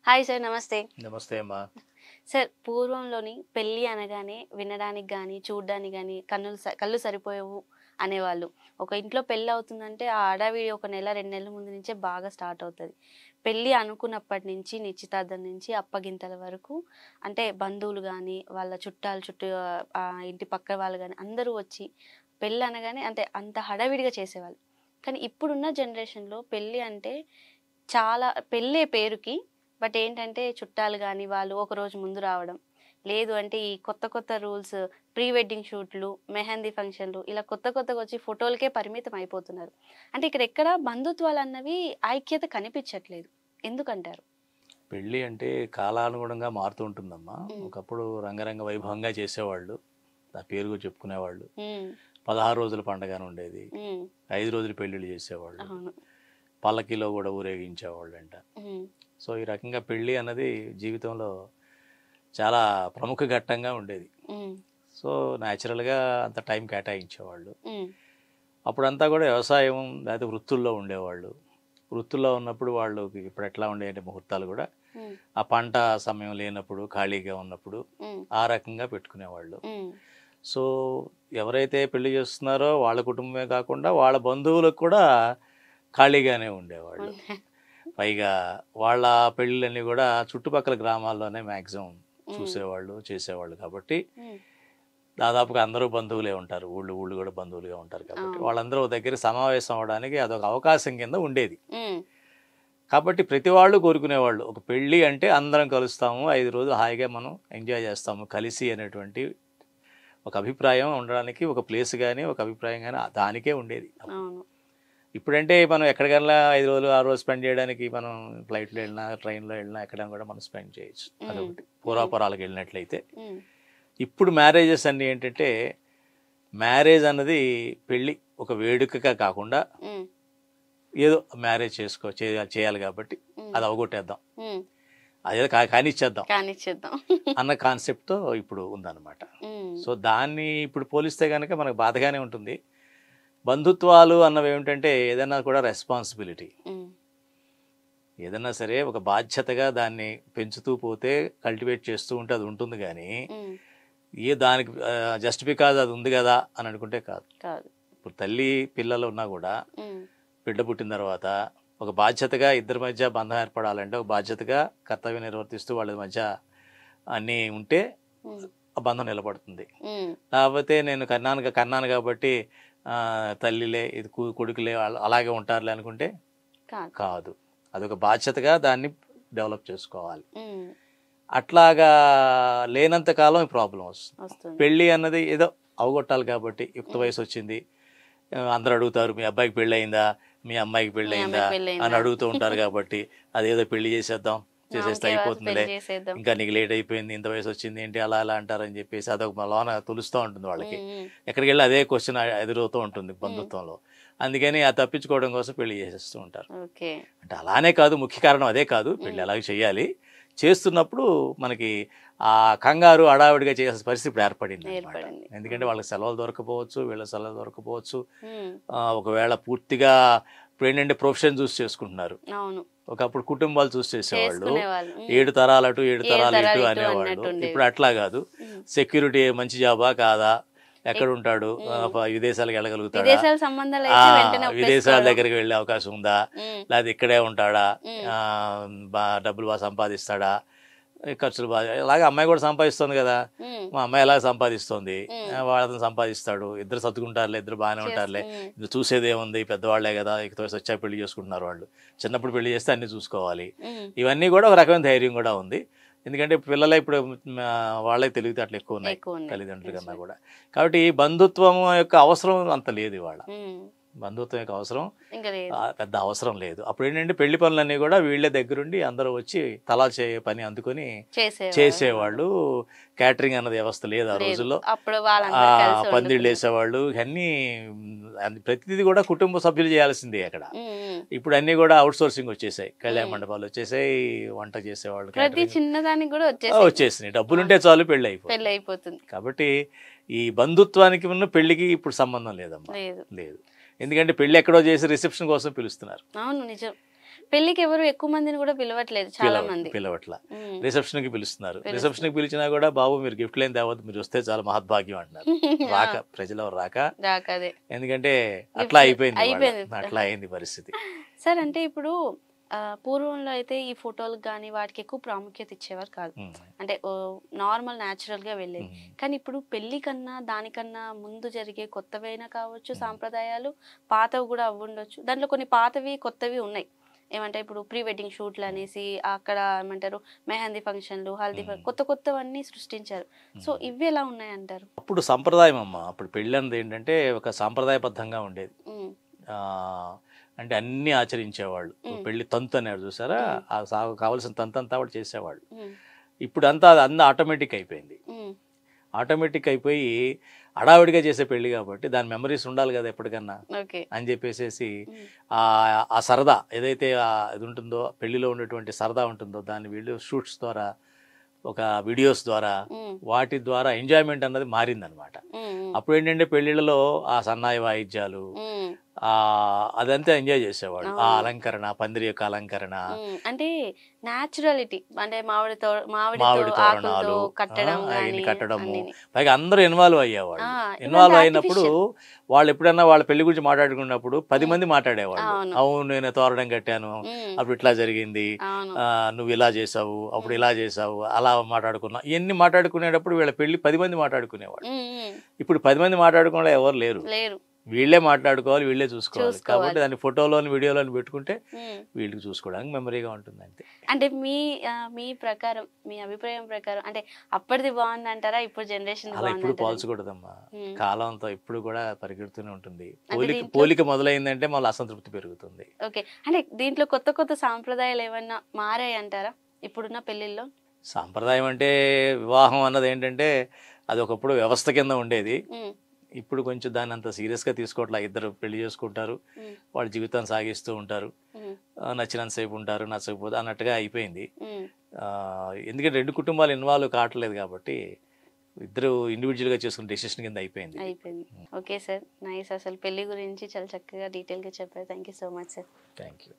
Hi sir, నమస్తే. నమస్తే అమ్మా. సార్, పూర్వంలోని పెళ్ళి అనగానే వినడానికి గానీ, చూడ్డానికి గానీ కళ్ళు సరిపోయేవు అనేవాళ్ళు. ఒక ఇంట్లో పెళ్ళి అవుతుందంటే ఆ హడావిడి ఒక నెల, 2 నెలల ముందు నుంచే బాగా స్టార్ట్ అవుతది. పెళ్ళి అనుకున్నప్పటి నుంచి, నిశ్చితార్థం నుంచి అప్పగింతల వరకు అంటే బంధువులు గానీ, వాళ్ళ చుట్టాలు ఇంటి పక్క వాళ్ళు గానీ అందరూ వచ్చి పెళ్ళి అనగానే అంటే అంత హడావిడిగా చేసేవాళ్ళు. కానీ ఇప్పుడున్న జనరేషన్‌లో పెళ్ళి అంటే చాలా పెళ్ళే పేరుకి. బట్ ఏంటంటే చుట్టాలు గాని, వాళ్ళు ఒకరోజు ముందు రావడం. లేదు అంటే ఈ కొత్త కొత్త రూల్స్, ప్రీ వెడ్డింగ్ షూట్‌లు, మెహందీ ఫంక్షన్‌లు ఇలా కొత్తగొచ్చి ఫోటోలకే పరిమితం అయిపోతున్నారు. అంటే ఇక్కడ ఎక్కడ బంధుత్వాలన్నవి ఐక్యత కనిపించట్లేదు. ఎందుకంటారు? పెళ్ళి అంటే కాలానుగుణంగా మారుతూ ఉంటుందమ్మా. హ్మ్. ఒకప్పుడు రంగరంగ వైభవంగా చేసేవాళ్ళు, ఆ పేరుగా చెప్పుకునేవాళ్ళు. హ్మ్. 16 రోజుల పండగని ఉండేది, హ్మ్. 5 రోజులు పెళ్ళిళ్ళు చేసేవాళ్ళు, అవును. పల్లకిలో కూడా ఊరేగించేవాళ్ళంట. హ్మ్. సో ఈ రకంగా పెళ్ళి అన్నది జీవితంలో చాలా ప్రముఖ ఘట్టంగా ఉండేది. హ్మ్. సో న్యాచురల్గా అంత టైం కేటాయించేవాళ్ళు. హ్మ్. అప్పుడంతా కూడా వ్యవసాయం లేకపోతే వృత్తుల్లో ఉండేవాళ్ళు. వృత్తుల్లో ఉన్నప్పుడు వాళ్ళు ఇప్పుడు ఎట్లా ఉండేయంటే ముహూర్తాలు కూడా హ్మ్. ఆ పంట సమయం లేనప్పుడు ఖాళీగా ఉన్నప్పుడు హ్మ్. ఆ రకంగా పెట్టుకునేవాళ్ళు. హ్మ్. సో ఎవరైతే పెళ్లి చేస్తున్నారో వాళ్ళ కుటుంబమే కాకుండా వాళ్ళ బంధువులకు కూడా ఖాళీగానే ఉండేవాళ్ళు. ఉంది. పైగా వాళ్ళ పెళ్ళిళ్ళన్నీ కూడా చుట్టుపక్కల గ్రామాల్లోనే మ్యాక్సిమం హ్మ్. చూసేవాళ్ళు చేసేవాళ్ళు కాబట్టి హ్మ్. దాదాపుగా అందరూ బంధువులే ఉంటారు. ఊళ్ళు ఊళ్ళు కూడా బంధువులుగా ఉంటారు కాబట్టి అవును. వాళ్ళందరూ ఒక దగ్గర సమావేశం అవ్వడానికి అదొక అవకాశం కింద ఉండేది. హ్మ్. కాబట్టి ప్రతి వాళ్ళు కోరుకునేవాళ్ళు ఒక పెళ్ళి అంటే అందరం కలుస్తాము, 5 రోజులు హాయిగా మనం ఎంజాయ్ చేస్తాము కలిసి అనేటువంటి ఒక అభిప్రాయం ఉండడానికి ఒక ప్లేస్ కానీ ఒక అభిప్రాయం కానీ దానికే ఉండేది. అవును. ఇప్పుడంటే మనం ఎక్కడికైనా 5 రోజులు 6 రోజులు స్పెండ్ చేయడానికి మనం ఫ్లైట్లో వెళ్ళినా ట్రైన్లో వెళ్ళినా ఎక్కడైనా కూడా మనం స్పెండ్ చేయొచ్చు. హ్మ్. అదొకటి హ్మ్. పూర్వాపరాలకు వెళ్ళినట్లయితే. హ్మ్. ఇప్పుడు మ్యారేజెస్ అన్నీ ఏంటంటే మ్యారేజ్ అన్నది పెళ్ళి ఒక వేడుకగా కాకుండా హ్మ్. ఏదో మ్యారేజ్ చేయాలి కాబట్టి హ్మ్. అది అవగొట్టేద్దాం, హ్మ్. అదేదో కానిచ్చేద్దాం కానిచ్చేద్దాం. అన్న కాన్సెప్ట్తో ఇప్పుడు ఉందన్నమాట. హ్మ్. సో దాన్ని ఇప్పుడు పోలిస్తే కనుక మనకు బాధగానే ఉంటుంది. బంధుత్వాలు అన్నవి ఏమిటంటే ఏదైనా కూడా రెస్పాన్సిబిలిటీ, హ్మ్. ఏదైనా సరే ఒక బాధ్యతగా దాన్ని పెంచుతూ పోతే కల్టివేట్ చేస్తూ ఉంటే అది ఉంటుంది కానీ హ్మ్. దానికి జస్ట్ బికాజ్ అది ఉంది కదా అని అనుకుంటే కాదు. కాదు. ఇప్పుడు తల్లి పిల్లలు ఉన్నా కూడా హ్మ్. బిడ్డ పుట్టిన తర్వాత ఒక బాధ్యతగా ఇద్దరి మధ్య బంధం ఏర్పడాలంటే ఒక బాధ్యతగా కర్తవ్యం నిర్వర్తిస్తూ వాళ్ళ మధ్య అన్నీ ఉంటే హ్మ్. ఆ బంధం నిలబడుతుంది. హ్మ్. లేకపోతే నేను కన్నాను కాబట్టి తల్లిలే ఇది కొడుకులే అలాగే ఉంటారులే అనుకుంటే కాదు. కాదు. అదొక బాధ్యతగా దాన్ని డెవలప్ చేసుకోవాలి. హ్మ్. అట్లాగా లేనంత కాలం ఈ ప్రాబ్లం వస్తుంది. వస్తుంది. పెళ్ళి అన్నది ఏదో అవగొట్టాలి కాబట్టి యుక్త హ్మ్. వయసు వచ్చింది, అందరూ అడుగుతారు మీ అబ్బాయికి పెళ్ళి అయిందా, మీ అమ్మాయికి మీ పెళ్ళి అయిందా అమ్మాయికి అని పెళ్ళయిందా? అడుగుతూ ఉంటారు కాబట్టి అదేదో పెళ్లి చేసేద్దాం, చేసేస్తే ఆమెకే పెళ్లి అయిపోతుందిలే, చేసేద్దాం. ఇంకా నీకు లేట్ అయిపోయింది, ఇంత వయసు వచ్చింది ఏంటి అలా అలా అంటారని చెప్పేసి అదొక లోన తులుస్తూ ఉంటుంది వాళ్ళకి. హ్మ్. హ్మ్. ఎక్కడికి వెళ్ళి అదే క్వశ్చన్ ఎదురవుతూ ఉంటుంది హ్మ్. బంధుత్వంలో. అందుకని ఆ తప్పించుకోవడం కోసం పెళ్లి చేసేస్తూ ఉంటారు. ఓకే. అంటే అలానే కాదు, ముఖ్య కారణం అదే కాదు, పెళ్ళి హ్మ్. అలాగే చేయాలి. చేస్తున్నప్పుడు మనకి ఆ కంగారు హడావిడిగా చేయాల్సిన పరిస్థితి ఇప్పుడు ఏర్పడింది అనమాట. ఏర్పడింది. ఎందుకంటే హ్మ్. వాళ్ళకి సెలవులు దొరకపోవచ్చు, వీళ్ళ సెలవులు దొరకపోవచ్చు. హ్మ్. ఒకవేళ పూర్తిగా ఇప్పుడు ఏంటంటే ప్రొఫెషన్ చూసి చేసుకుంటున్నారు. అవును. ఒకప్పుడు కుటుంబాలు చూసి చేసేవాళ్ళు. చేసుకునేవాళ్ళు. హ్మ్. 7 తరాలు అటు 7 7 తరాలు తరాలు ఇటు ఇటు అనేవాళ్ళు. అన్నట్టుండేది. ఇప్పుడు అట్లా కాదు. హ్మ్. సెక్యూరిటీ మంచి జాబా కాదా, ఎక్ ఎక్కడుంటాడు, హ్మ్. విదేశాలకు వెళ్ళగలుగుతాడా, విదేశాల సంబంధాలైతే వెంటనే విదేశాల ఒప్పేసుకోవడం. దగ్గరికి వెళ్ళే అవకాశం ఉందా, హ్మ్. లేకపోతే ఇక్కడే ఉంటాడా, హ్మ్. డబ్బులు బాగా సంపాదిస్తాడా, ఈ ఖర్చులు బాగా అలాగే అమ్మాయి కూడా సంపాదిస్తుంది కదా. హ్మ్. మా అమ్మాయి ఎలా సంపాదిస్తుంది, హ్మ్. వాడతను సంపాదిస్తాడు, ఇద్దరు సర్దుకుంటారులే, ఇద్దరు బాగానే ఉంటారులే, హ్మ్. ఇది చూసేది ఏముంది, పెద్దవాళ్లే కదా, ఇక వచ్చాక పెళ్లి చేసుకుంటున్నారు వాళ్ళు. చిన్నప్పుడు పెళ్లి చేస్తే అన్నీ చూసుకోవాలి. హ్మ్. ఇవన్నీ కూడా ఒక రకమైన ధైర్యం కూడా ఉంది. ఎందుకంటే పిల్లలే ఇప్పుడు వాళ్ళే తెలివితేటలు ఎక్కువ ఉన్నాయి ఎక్కువున్నాయి. తల్లిదండ్రుల కన్నా నిజమే. కూడా. కాబట్టి ఈ బంధుత్వం యొక్క అవసరం అంత లేదు ఇవాళ. హ్మ్. బంధుత్వం యొక్క అవసరం ఇంక లేదు. పెద్ద అవసరం లేదు. అప్పుడు ఏంటంటే పెళ్లి పనులన్నీ కూడా వీళ్ళే దగ్గరుండి అందరూ వచ్చి తలా పని అందుకొని చేసేవారు. చేసేవాళ్ళు. క్యాటరింగ్ అన్నది వ్యవస్థ లేదు ఆ లేదు. రోజుల్లో. అప్పుడు వాళ్ళందరూ కలిసి పందిళ్ళు వండుకునేవారు. వేసేవాళ్ళు. అన్నీ ప్రతిదీ కూడా కుటుంబ సభ్యులు చేయాల్సిందే అక్కడ. హ్మ్. హ్మ్. ఇప్పుడు అన్నీ కూడా అవుట్ సోర్సింగ్ వచ్చేసాయి, కళ్యాణ హ్మ్. మండపాలు వచ్చేసాయి, వంట చేసేవాళ్ళు, ప్రతి క్యాటరింగ్ చిన్నదానికి కూడా వచ్చేసాయి. వచ్చేసినాయి. డబ్బులుంటే చాలు పెళ్ళి అయిపోతుంది. పెళ్ళైపోతుంది. కాబట్టి ఈ బంధుత్వానికి ఉన్న పెళ్లికి ఇప్పుడు సంబంధం లేదమ్మా. లేదు. లేదు. ఎందుకంటే పెళ్లి ఎక్కడో చేసి రిసెప్షన్ కోసం పిలుస్తున్నారు. అవును, నిజం. పెళ్లికి ఎవరు ఎక్కువ మందిని కూడా పిలవట్లేదు చాలా మంది. పిలవట్ల ఉమ్. రిసెప్షన్కి పిలుస్తున్నారు. రిసెప్షన్కి పిలిచినా కూడా బాబు మీరు గిఫ్ట్లు ఏం తేవద్దు, మీరు వస్తే చాలా మహద్భాగ్యం అంటున్నారు. రాక ప్రజలు ఎవరు రాక, అదే ఎందుకంటే అట్లా అయిపోయింది అయిపోయింది. అట్లా అయింది పరిస్థితి. సార్ అంటే ఇప్పుడు పూర్వంలో అయితే ఈ ఫోటోలకు కానీ వాటికి ఎక్కువ ప్రాముఖ్యత ఇచ్చేవారు కాదు, అంటే నార్మల్ న్యాచురల్ గా వెళ్ళేది. కానీ ఇప్పుడు పెళ్లి కన్నా దానికన్నా ముందు జరిగే కొత్తవైనా కావచ్చు సాంప్రదాయాలు, పాతవి కూడా అవ్వుండొచ్చు. దాంట్లో కొన్ని పాతవి కొత్తవి ఉన్నాయి. ఏమంటే ఇప్పుడు ప్రీ వెడ్డింగ్ షూట్లు అనేసి, అక్కడ ఏమంటారు మెహందీ ఫంక్షన్లు, హల్దీ కొత్త కొత్తవన్నీ సృష్టించారు. సో ఇవి ఎలా ఉన్నాయంటారు? అప్పుడు సంప్రదాయం అమ్మ, అప్పుడు పెళ్ళి అన్నది ఏంటంటే ఒక సాంప్రదాయబద్ధంగా ఉండేది. ఆ అంటే అన్ని ఆచరించేవాళ్ళు. పెళ్లి తంతు అనేవారు చూసారా, కావాల్సిన తంతు అంతా కూడా చేసేవాళ్ళు. ఇప్పుడు అంతా అది ఆటోమేటిక్ అయిపోయింది. ఆటోమేటిక్ అయిపోయి హడావిడిగా చేసే పెళ్లి కాబట్టి దాని మెమరీస్ ఉండాలి కదా ఎప్పటికన్నా అని చెప్పేసి ఆ సరదా ఏదైతే ఇది ఉంటుందో, పెళ్లిలో ఉండేటువంటి సరదా ఉంటుందో దాన్ని వీళ్ళు షూట్స్ ద్వారా, ఒక వీడియోస్ ద్వారా, వాటి ద్వారా ఎంజాయ్మెంట్ అన్నది మారిందనమాట. అప్పుడు ఏంటంటే పెళ్లిళ్ళలో ఆ సన్నాయి వాయిద్యాలు, అదంతా ఎంజాయ్ చేసేవాడు. ఆ అలంకరణ, పందిరి యొక్క అలంకరణ, అంటే న్యాచురాలిటీ, అంటే మామిడి తోరణాలు కట్టడము, పైగా అందరూ ఇన్వాల్వ్ అయ్యేవాళ్ళు. ఇన్వాల్వ్ ఇన్వాల్వ్ అయినప్పుడు వాళ్ళు ఎప్పుడన్నా వాళ్ళ పెళ్లి గురించి మాట్లాడుకున్నప్పుడు 10 మంది మాట్లాడేవాళ్ళు. అవును నేను తోరణం కట్టాను, అప్పుడు ఇట్లా జరిగింది, నువ్వు ఇలా చేసావు, అప్పుడు ఇలా చేసావు, అలా మాట్లాడుకున్నావు. ఇవన్నీ మాట్లాడుకునేటప్పుడు వీళ్ళ పెళ్లి 10 మంది మాట్లాడుకునేవాళ్ళు. ఇప్పుడు 10 మంది మాట్లాడుకునే ఎవరు లేరు. వీళ్ళే మాట్లాడుకోవాలి, వీళ్ళే చూసుకోవాలి. కాబట్టి దాన్ని ఫోటోలోని వీడియోలోని పెట్టుకుంటే వీళ్ళకి చూసుకోవడానికి మెమరీగా ఉంటుంది అంతే. అంటే మీ ప్రకారం, మీ అభిప్రాయం ప్రకారం అంటే అప్పటిది బాగుంది అంటారా, ఇప్పుడు జనరేషన్ అలా ఇప్పుడు పోల్చకూడదమ్మా. కాలంతో ఇప్పుడు కూడా పరిగెడుతూనే ఉంటుంది. పోలిక మొదలైందంటే మళ్ళీ అసంతృప్తి పెరుగుతుంది. ఓకే, అంటే దీంట్లో కొత్త కొత్త సాంప్రదాయాలు ఏమన్నా మారాయి అంటారా ఇప్పుడున్న పెళ్లిల్లో? సాంప్రదాయం అంటే వివాహం అన్నది ఏంటంటే అది ఒకప్పుడు వ్యవస్థ కింద ఉండేది. ఇప్పుడు కొంచెం దాన్ని అంత సీరియస్గా తీసుకోవట్లా. ఇద్దరు పెళ్లి చేసుకుంటారు, వాళ్ళ జీవితాన్ని సాగిస్తూ ఉంటారు, నచ్చినంతసేపు ఉంటారు, నచ్చకపోతే అన్నట్టుగా అయిపోయింది. ఎందుకంటే 2 కుటుంబాలు ఇన్వాల్వ్ కావట్లేదు కాబట్టి ఇద్దరు ఇండివిజువల్గా చేసుకున్న డెసిషన్ కింద అయిపోయింది. Okay sir, nice. అసలు పెళ్లి గురించి చాలా చక్కగా డీటెయిల్గా చెప్పారు. Thank you so much sir. Thank you.